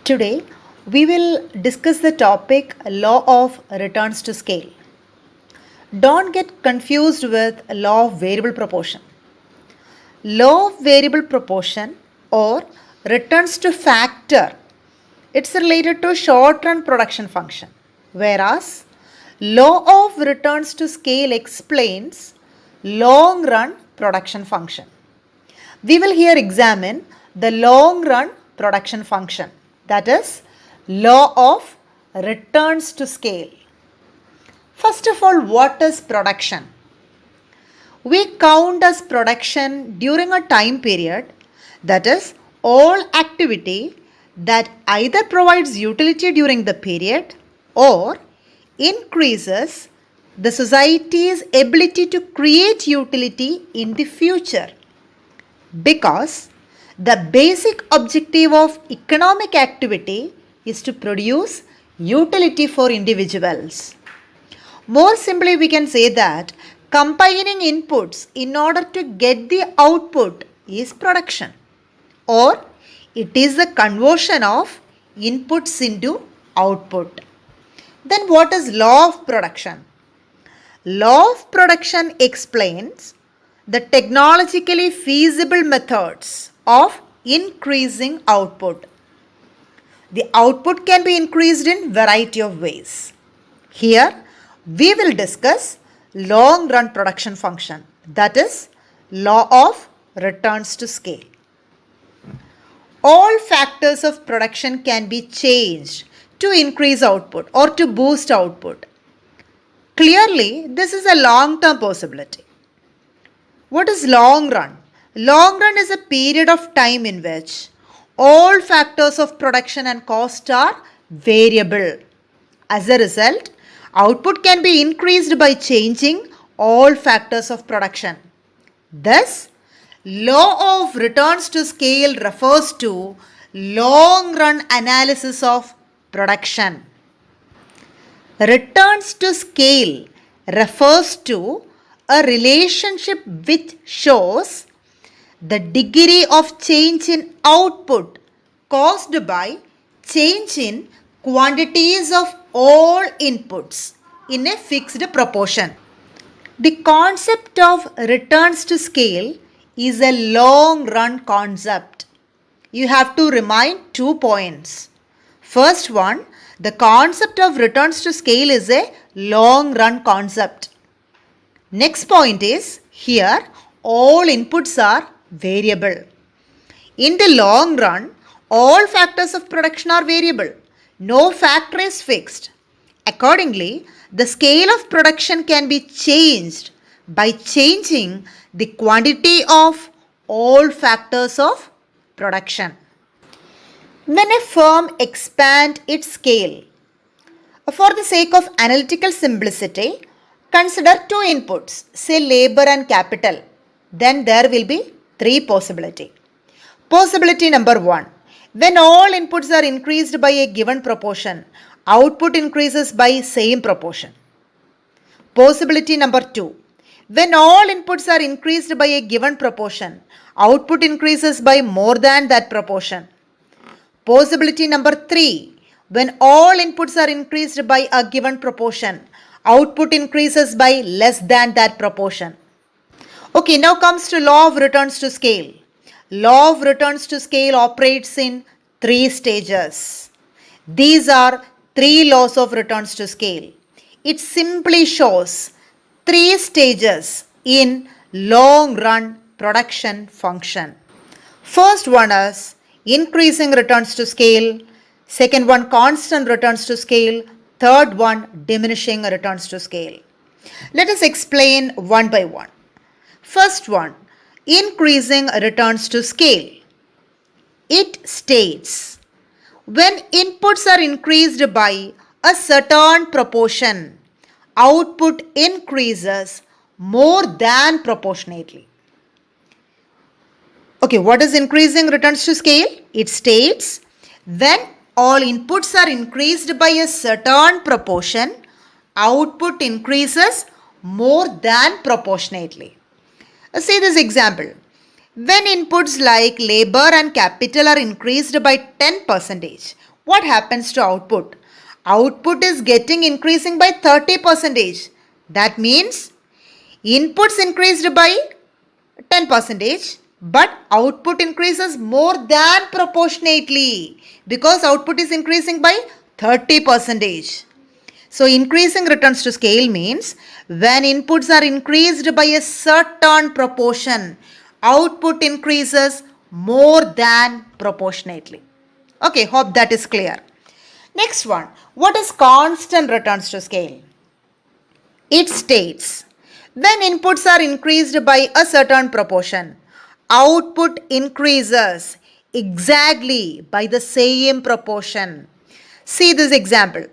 Today, we will discuss the topic law of returns to scale. Don't get confused with law of variable proportion. Law of variable proportion or returns to factor, it's related to short run production function, whereas law of returns to scale explains long run production function. We will here examine the long run production function, that is law of returns to scale. First of all, what is production? We count as production during a time period, that is all activity that either provides utility during the period or increases the society's ability to create utility in the future. Because the basic objective of economic activity is to produce utility for individuals. More simply, we can say that combining inputs in order to get the output is production, or it is the conversion of inputs into output. Then what is law of production? Law of production explains the technologically feasible methods of increasing output. The output can be increased in variety of ways. Here we will discuss long run production function, that is law of returns to scale. All factors of production can be changed to increase output or to boost output. Clearly, this is a long-term possibility. What is long run? Long run is a period of time in which all factors of production and cost are variable. As a result, output can be increased by changing all factors of production. Thus, law of returns to scale refers to long run analysis of production. Returns to scale refers to a relationship which shows the degree of change in output caused by change in quantities of all inputs in a fixed proportion. The concept of returns to scale is a long run concept. You have to remind 2 points. First one, the concept of returns to scale is a long run concept. Next point is, here all inputs are variable. In the long run, all factors of production are variable. No factor is fixed. Accordingly, the scale of production can be changed by changing the quantity of all factors of production. When a firm expands its scale, for the sake of analytical simplicity, consider two inputs, say labor and capital. Then there will be three possibilities. Possibility number 1. When all inputs are increased by a given proportion, output increases by same proportion. Possibility number 2. When all inputs are increased by a given proportion, output increases by more than that proportion. Possibility number 3. When all inputs are increased by a given proportion, output increases by less than that proportion. Okay, now comes to law of returns to scale. Law of returns to scale operates in 3 stages. These are 3 laws of returns to scale. It simply shows 3 stages in long run production function. First one is increasing returns to scale. Second one, constant returns to scale. Third one, diminishing returns to scale. Let us explain one by one. First one, increasing returns to scale. It states, when inputs are increased by a certain proportion, output increases more than proportionately. Okay, what is increasing returns to scale? It states, when all inputs are increased by a certain proportion, output increases more than proportionately. See this example. When inputs like labor and capital are increased by 10%, what happens to output? Output is getting increasing by 30%. That means inputs increased by 10%, but output increases more than proportionately because output is increasing by 30%. So increasing returns to scale means when inputs are increased by a certain proportion, output increases more than proportionately. Okay, hope that is clear. Next one, what is constant returns to scale? It states when inputs are increased by a certain proportion, output increases exactly by the same proportion. See this example.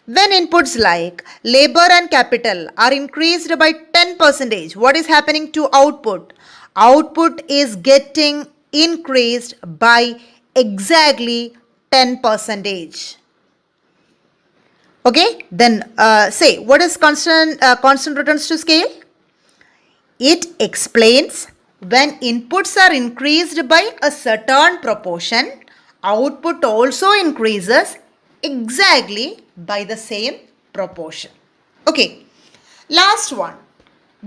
When inputs like labor and capital are increased by 10%, what is happening to output? Output is getting increased by exactly 10%. Okay, then say what is constant returns to scale? It explains when inputs are increased by a certain proportion, output also increases exactly by the same proportion. Okay, last one,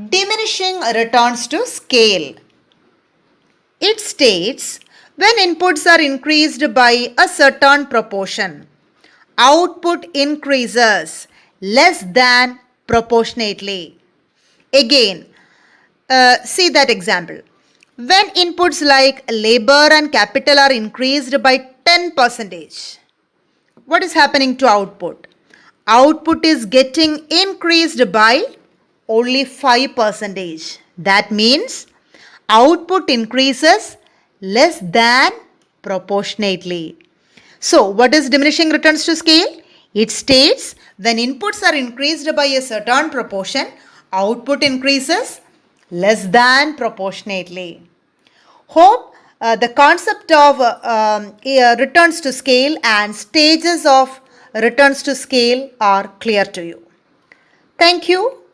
diminishing returns to scale. It states when inputs are increased by a certain proportion, output increases less than proportionately. Again, see that example. When inputs like labor and capital are increased by 10%, what is happening to output? Output is getting increased by only 5%. That means output increases less than proportionately. So, what is diminishing returns to scale? It states when inputs are increased by a certain proportion, output increases less than proportionately. Hope the concept of returns to scale and stages of returns to scale are clear to you. Thank you.